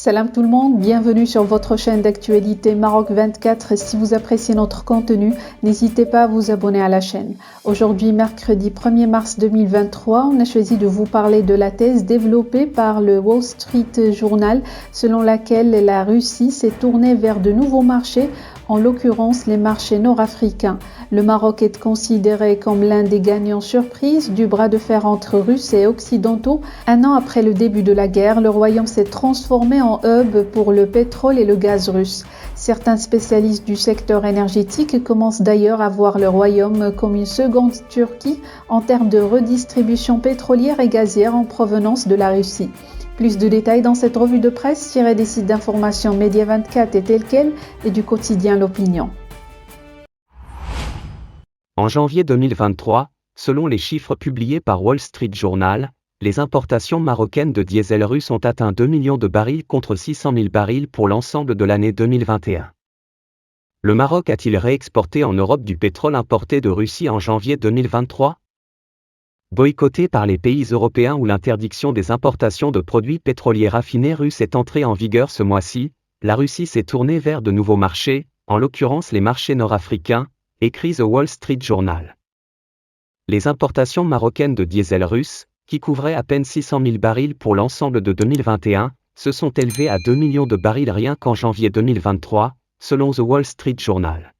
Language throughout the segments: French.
Salam tout le monde, bienvenue sur votre chaîne d'actualité Maroc 24. Si vous appréciez notre contenu, n'hésitez pas à vous abonner à la chaîne. Aujourd'hui, mercredi 1er mars 2023, on a choisi de vous parler de la thèse développée par le Wall Street Journal selon laquelle la Russie s'est tournée vers de nouveaux marchés, en l'occurrence les marchés nord-africains. Le Maroc est considéré comme l'un des gagnants surprises du bras de fer entre Russes et Occidentaux. Un an après le début de la guerre, le royaume s'est transformé en hub pour le pétrole et le gaz russe. Certains spécialistes du secteur énergétique commencent d'ailleurs à voir le royaume comme une seconde Turquie en termes de redistribution pétrolière et gazière en provenance de la Russie. Plus de détails dans cette revue de presse tirée des sites d'information Média 24 et Tel Quel et du quotidien L'Opinion. En janvier 2023, selon les chiffres publiés par Wall Street Journal, les importations marocaines de diesel russe ont atteint 2 millions de barils contre 600 000 barils pour l'ensemble de l'année 2021. Le Maroc a-t-il réexporté en Europe du pétrole importé de Russie en janvier 2023 ? Boycotté par les pays européens où l'interdiction des importations de produits pétroliers raffinés russes est entrée en vigueur ce mois-ci, la Russie s'est tournée vers de nouveaux marchés, en l'occurrence les marchés nord-africains, écrit The Wall Street Journal. Les importations marocaines de diesel russe, qui couvraient à peine 600 000 barils pour l'ensemble de 2021, se sont élevées à 2 millions de barils rien qu'en janvier 2023, selon The Wall Street Journal.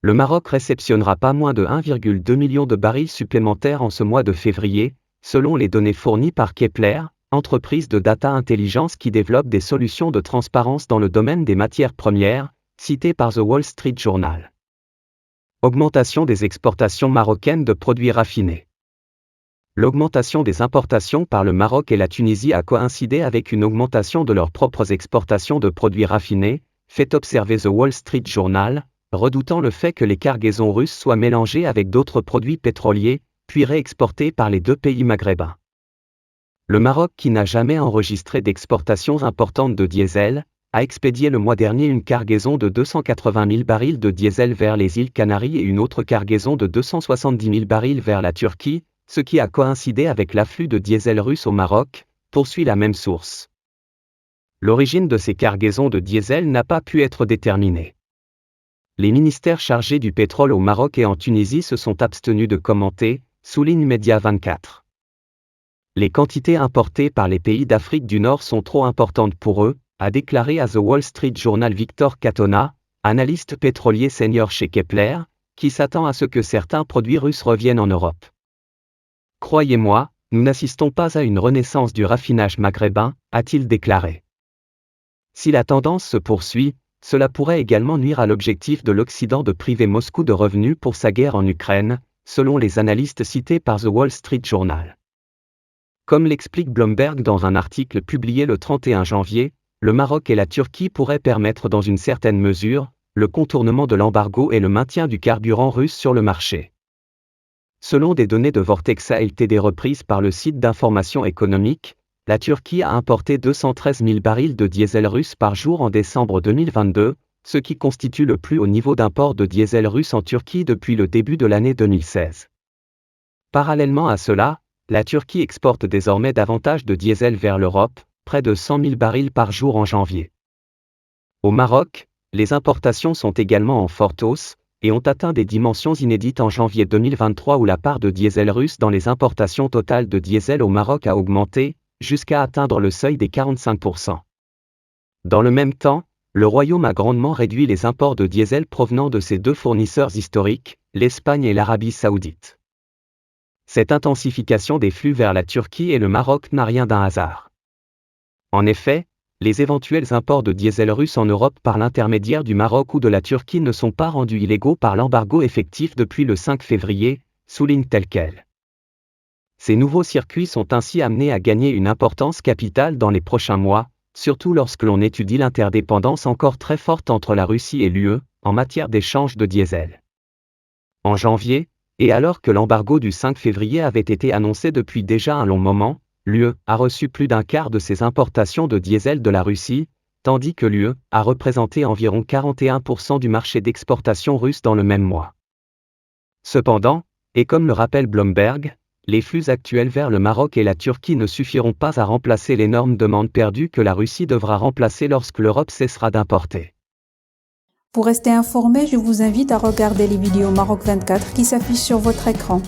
Le Maroc réceptionnera pas moins de 1,2 million de barils supplémentaires en ce mois de février, selon les données fournies par Kepler, entreprise de data intelligence qui développe des solutions de transparence dans le domaine des matières premières, citée par The Wall Street Journal. Augmentation des exportations marocaines de produits raffinés. L'augmentation des importations par le Maroc et la Tunisie a coïncidé avec une augmentation de leurs propres exportations de produits raffinés, fait observer The Wall Street Journal, redoutant le fait que les cargaisons russes soient mélangées avec d'autres produits pétroliers, puis réexportés par les deux pays maghrébins. Le Maroc, qui n'a jamais enregistré d'exportations importantes de diesel, a expédié le mois dernier une cargaison de 280 000 barils de diesel vers les îles Canaries et une autre cargaison de 270 000 barils vers la Turquie, ce qui a coïncidé avec l'afflux de diesel russe au Maroc, poursuit la même source. L'origine de ces cargaisons de diesel n'a pas pu être déterminée. Les ministères chargés du pétrole au Maroc et en Tunisie se sont abstenus de commenter, souligne Média 24. Les quantités importées par les pays d'Afrique du Nord sont trop importantes pour eux, a déclaré à The Wall Street Journal Victor Katona, analyste pétrolier senior chez Kepler, qui s'attend à ce que certains produits russes reviennent en Europe. Croyez-moi, nous n'assistons pas à une renaissance du raffinage maghrébin, a-t-il déclaré. Si la tendance se poursuit, cela pourrait également nuire à l'objectif de l'Occident de priver Moscou de revenus pour sa guerre en Ukraine, selon les analystes cités par The Wall Street Journal. Comme l'explique Bloomberg dans un article publié le 31 janvier, le Maroc et la Turquie pourraient permettre dans une certaine mesure, le contournement de l'embargo et le maintien du carburant russe sur le marché. Selon des données de Vortexa Ltd reprises par le site d'information économique, la Turquie a importé 213 000 barils de diesel russe par jour en décembre 2022, ce qui constitue le plus haut niveau d'import de diesel russe en Turquie depuis le début de l'année 2016. Parallèlement à cela, la Turquie exporte désormais davantage de diesel vers l'Europe, près de 100 000 barils par jour en janvier. Au Maroc, les importations sont également en forte hausse, et ont atteint des dimensions inédites en janvier 2023 où la part de diesel russe dans les importations totales de diesel au Maroc a augmenté, jusqu'à atteindre le seuil des 45%. Dans le même temps, le Royaume a grandement réduit les imports de diesel provenant de ses deux fournisseurs historiques, l'Espagne et l'Arabie Saoudite. Cette intensification des flux vers la Turquie et le Maroc n'a rien d'un hasard. En effet, les éventuels imports de diesel russe en Europe par l'intermédiaire du Maroc ou de la Turquie ne sont pas rendus illégaux par l'embargo effectif depuis le 5 février, souligne Tel Quel. Ces nouveaux circuits sont ainsi amenés à gagner une importance capitale dans les prochains mois, surtout lorsque l'on étudie l'interdépendance encore très forte entre la Russie et l'UE, en matière d'échange de diesel. En janvier, et alors que l'embargo du 5 février avait été annoncé depuis déjà un long moment, l'UE a reçu plus d'un quart de ses importations de diesel de la Russie, tandis que l'UE a représenté environ 41% du marché d'exportation russe dans le même mois. Cependant, et comme le rappelle Bloomberg, les flux actuels vers le Maroc et la Turquie ne suffiront pas à remplacer l'énorme demande perdue que la Russie devra remplacer lorsque l'Europe cessera d'importer. Pour rester informé, je vous invite à regarder les vidéos Maroc 24 qui s'affichent sur votre écran.